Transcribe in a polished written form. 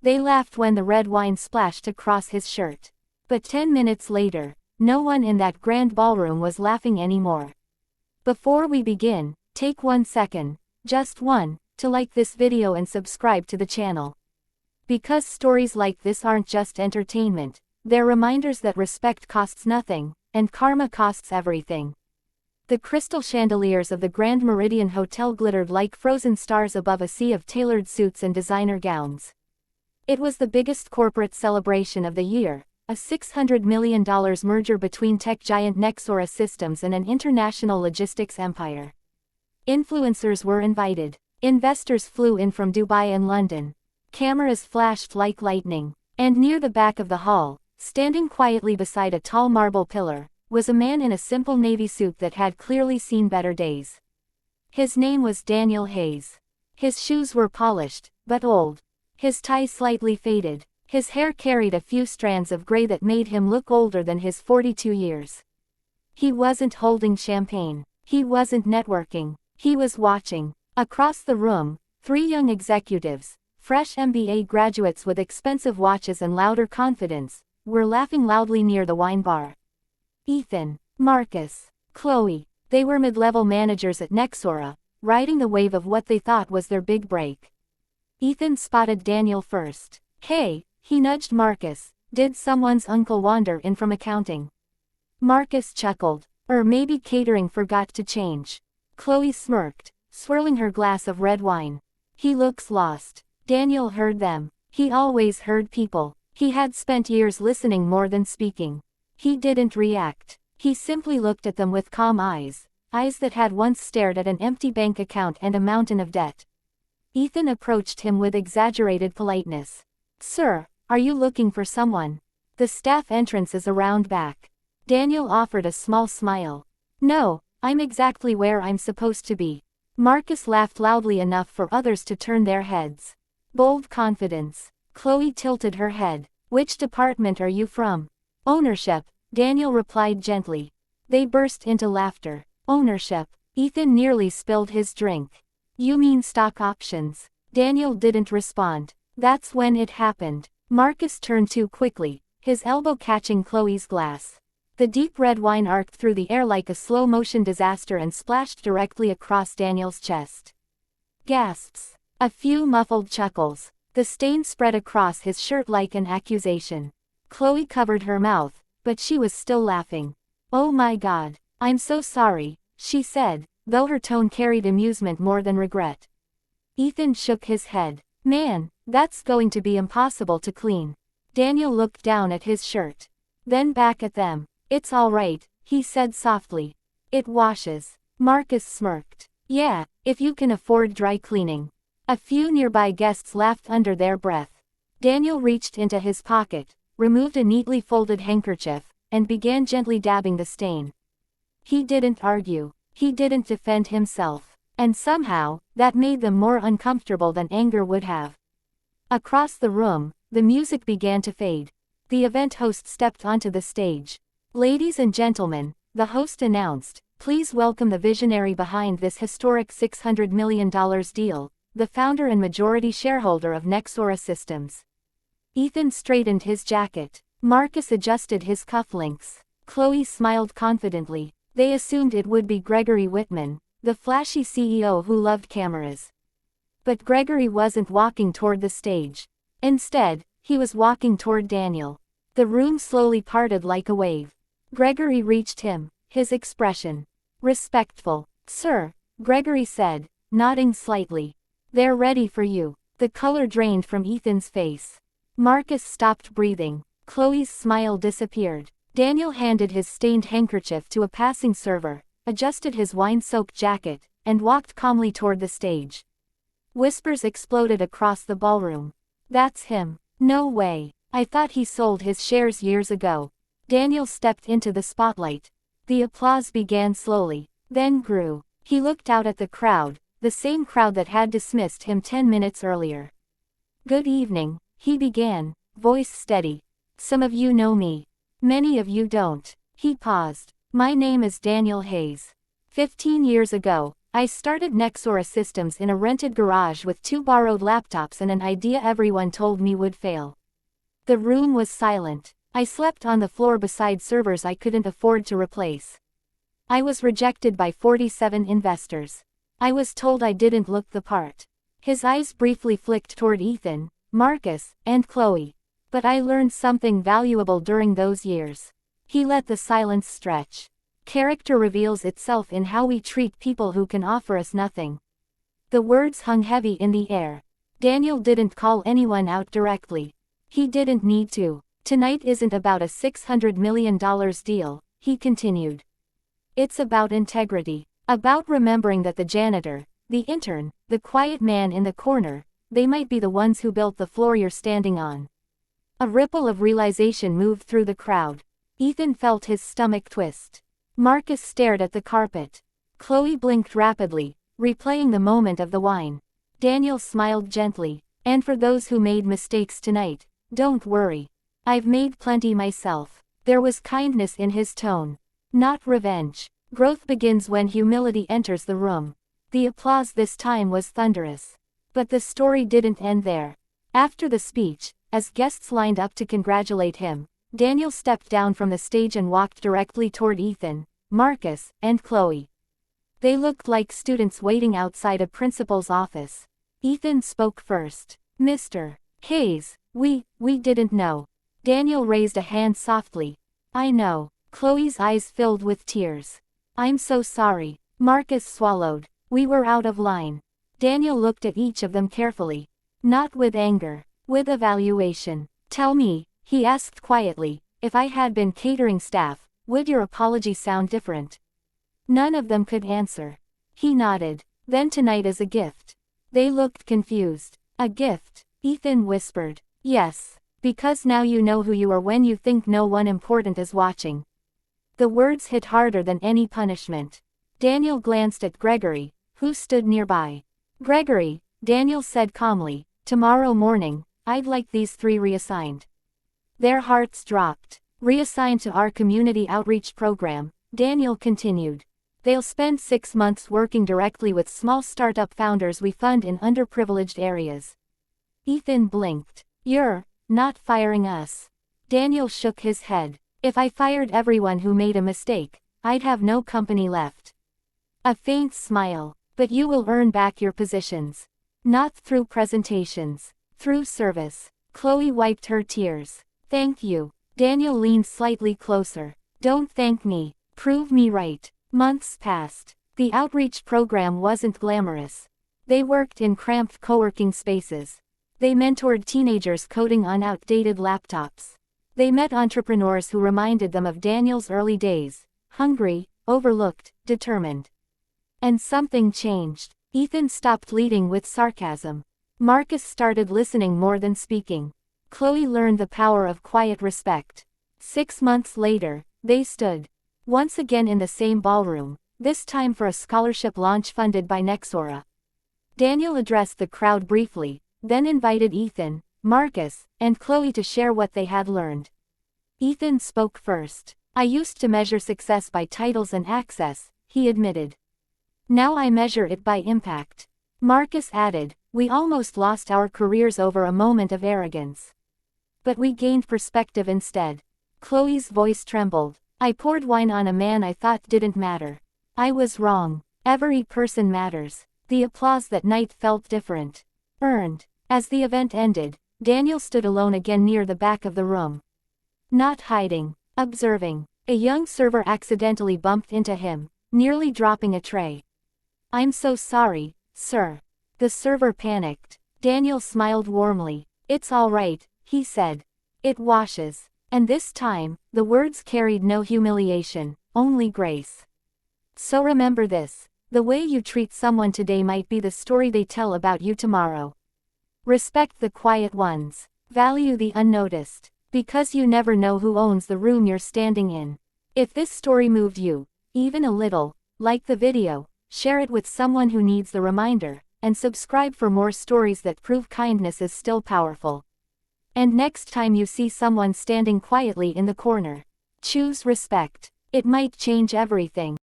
They laughed when the red wine splashed across his shirt. But 10 minutes later, no one in that grand ballroom was laughing anymore. Before we begin, take 1 second, just one, to like this video and subscribe to the channel. Because stories like this aren't just entertainment, they're reminders that respect costs nothing, and karma costs everything. The crystal chandeliers of the Grand Meridian Hotel glittered like frozen stars above a sea of tailored suits and designer gowns. It was the biggest corporate celebration of the year, a $600 million merger between tech giant Nexora Systems and an international logistics empire. Influencers were invited. Investors flew in from Dubai and London. Cameras flashed like lightning. And near the back of the hall, standing quietly beside a tall marble pillar, was a man in a simple navy suit that had clearly seen better days. His name was Daniel Hayes. His shoes were polished, but old. His tie slightly faded. His hair carried a few strands of gray that made him look older than his 42 years. He wasn't holding champagne. He wasn't networking. He was watching. Across the room, 3 young executives, fresh MBA graduates with expensive watches and louder confidence, were laughing loudly near the wine bar. Ethan, Marcus, Chloe, they were mid-level managers at Nexora, riding the wave of what they thought was their big break. Ethan spotted Daniel first. "Hey," he nudged Marcus, "did someone's uncle wander in from accounting?" Marcus chuckled. Maybe catering forgot to change." Chloe smirked, swirling her glass of red wine. "He looks lost." Daniel heard them. He always heard people. He had spent years listening more than speaking. He didn't react. He simply looked at them with calm eyes, eyes that had once stared at an empty bank account and a mountain of debt. Ethan approached him with exaggerated politeness. "Sir, are you looking for someone? The staff entrance is around back." Daniel offered a small smile. "No, I'm exactly where I'm supposed to be." Marcus laughed loudly enough for others to turn their heads. Bold confidence. Chloe tilted her head. "Which department are you from?" "Ownership," Daniel replied gently. They burst into laughter. "Ownership." Ethan nearly spilled his drink. "You mean stock options?" Daniel didn't respond. That's when it happened. Marcus turned too quickly, his elbow catching Chloe's glass. The deep red wine arced through the air like a slow-motion disaster and splashed directly across Daniel's chest. Gasps. A few muffled chuckles. The stain spread across his shirt like an accusation. Chloe covered her mouth, but she was still laughing. "Oh my God. I'm so sorry," she said, though her tone carried amusement more than regret. Ethan shook his head. "Man, that's going to be impossible to clean." Daniel looked down at his shirt. Then back at them. "It's all right," he said softly. "It washes." Marcus smirked. "Yeah, if you can afford dry cleaning." A few nearby guests laughed under their breath. Daniel reached into his pocket, removed a neatly folded handkerchief, and began gently dabbing the stain. He didn't argue. He didn't defend himself. And somehow, that made them more uncomfortable than anger would have. Across the room, the music began to fade. The event host stepped onto the stage. "Ladies and gentlemen," the host announced, "please welcome the visionary behind this historic $600 million deal, the founder and majority shareholder of Nexora Systems." Ethan straightened his jacket. Marcus adjusted his cufflinks. Chloe smiled confidently. They assumed it would be Gregory Whitman, the flashy CEO who loved cameras. But Gregory wasn't walking toward the stage. Instead, he was walking toward Daniel. The room slowly parted like a wave. Gregory reached him, his expression respectful. "Sir," Gregory said, nodding slightly. "They're ready for you." The color drained from Ethan's face. Marcus stopped breathing. Chloe's smile disappeared. Daniel handed his stained handkerchief to a passing server, adjusted his wine-soaked jacket, and walked calmly toward the stage. Whispers exploded across the ballroom. "That's him." "No way. I thought he sold his shares years ago." Daniel stepped into the spotlight. The applause began slowly, then grew. He looked out at the crowd, the same crowd that had dismissed him 10 minutes earlier. "Good evening," he began, voice steady. "Some of you know me. Many of you don't." He paused. "My name is Daniel Hayes. 15 years ago, I started Nexora Systems in a rented garage with 2 borrowed laptops and an idea everyone told me would fail. The room was silent. I slept on the floor beside servers I couldn't afford to replace. I was rejected by 47 investors. I was told I didn't look the part. His eyes briefly flicked toward Ethan, Marcus, and Chloe. But I learned something valuable during those years. He let the silence stretch. Character reveals itself in how we treat people who can offer us nothing. The words hung heavy in the air. Daniel didn't call anyone out directly. He didn't need to. Tonight isn't about a $600 million deal, he continued. It's about integrity. About remembering that the janitor, the intern, the quiet man in the corner, they might be the ones who built the floor you're standing on. A ripple of realization moved through the crowd. Ethan felt his stomach twist. Marcus stared at the carpet. Chloe blinked rapidly, replaying the moment of the wine. Daniel smiled gently. And for those who made mistakes tonight, don't worry. I've made plenty myself. There was kindness in his tone. Not revenge. Growth begins when humility enters the room. The applause this time was thunderous. But the story didn't end there. After the speech, as guests lined up to congratulate him, Daniel stepped down from the stage and walked directly toward Ethan, Marcus, and Chloe. They looked like students waiting outside a principal's office. Ethan spoke first. Mr. Hayes, we didn't know. Daniel raised a hand softly. I know. Chloe's eyes filled with tears. I'm so sorry. Marcus swallowed. We were out of line. Daniel looked at each of them carefully. Not with anger, with evaluation. Tell me, he asked quietly, if I had been catering staff, would your apology sound different? None of them could answer. He nodded. Then tonight is a gift. They looked confused. A gift, Ethan whispered. Yes, because now you know who you are when you think no one important is watching. The words hit harder than any punishment. Daniel glanced at Gregory, who stood nearby. Gregory, Daniel said calmly, tomorrow morning, I'd like these 3 reassigned. Their hearts dropped. Reassigned to our community outreach program, Daniel continued. They'll spend 6 months working directly with small startup founders we fund in underprivileged areas. Ethan blinked. You're not firing us. Daniel shook his head. If I fired everyone who made a mistake, I'd have no company left. A faint smile. But you will earn back your positions. Not through presentations. Through service. Chloe wiped her tears. Thank you. Daniel leaned slightly closer. Don't thank me. Prove me right. Months passed. The outreach program wasn't glamorous. They worked in cramped co-working spaces. They mentored teenagers coding on outdated laptops. They met entrepreneurs who reminded them of Daniel's early days, hungry, overlooked, determined. And something changed. Ethan stopped leading with sarcasm. Marcus started listening more than speaking. Chloe learned the power of quiet respect. 6 months later, they stood once again in the same ballroom, this time for a scholarship launch funded by Nexora. Daniel addressed the crowd briefly, then invited Ethan, Marcus, and Chloe to share what they had learned. Ethan spoke first. I used to measure success by titles and access, he admitted. Now I measure it by impact. Marcus added, we almost lost our careers over a moment of arrogance. But we gained perspective instead. Chloe's voice trembled. I poured wine on a man I thought didn't matter. I was wrong. Every person matters. The applause that night felt different. Earned. As the event ended, Daniel stood alone again near the back of the room. Not hiding. Observing. A young server accidentally bumped into him, nearly dropping a tray. I'm so sorry, sir. The server panicked. Daniel smiled warmly. It's all right, he said. It washes. And this time, the words carried no humiliation, only grace. So remember this. The way you treat someone today might be the story they tell about you tomorrow. Respect the quiet ones. Value the unnoticed. Because you never know who owns the room you're standing in. If this story moved you, even a little, like the video, share it with someone who needs the reminder, and subscribe for more stories that prove kindness is still powerful. And next time you see someone standing quietly in the corner, choose respect. It might change everything.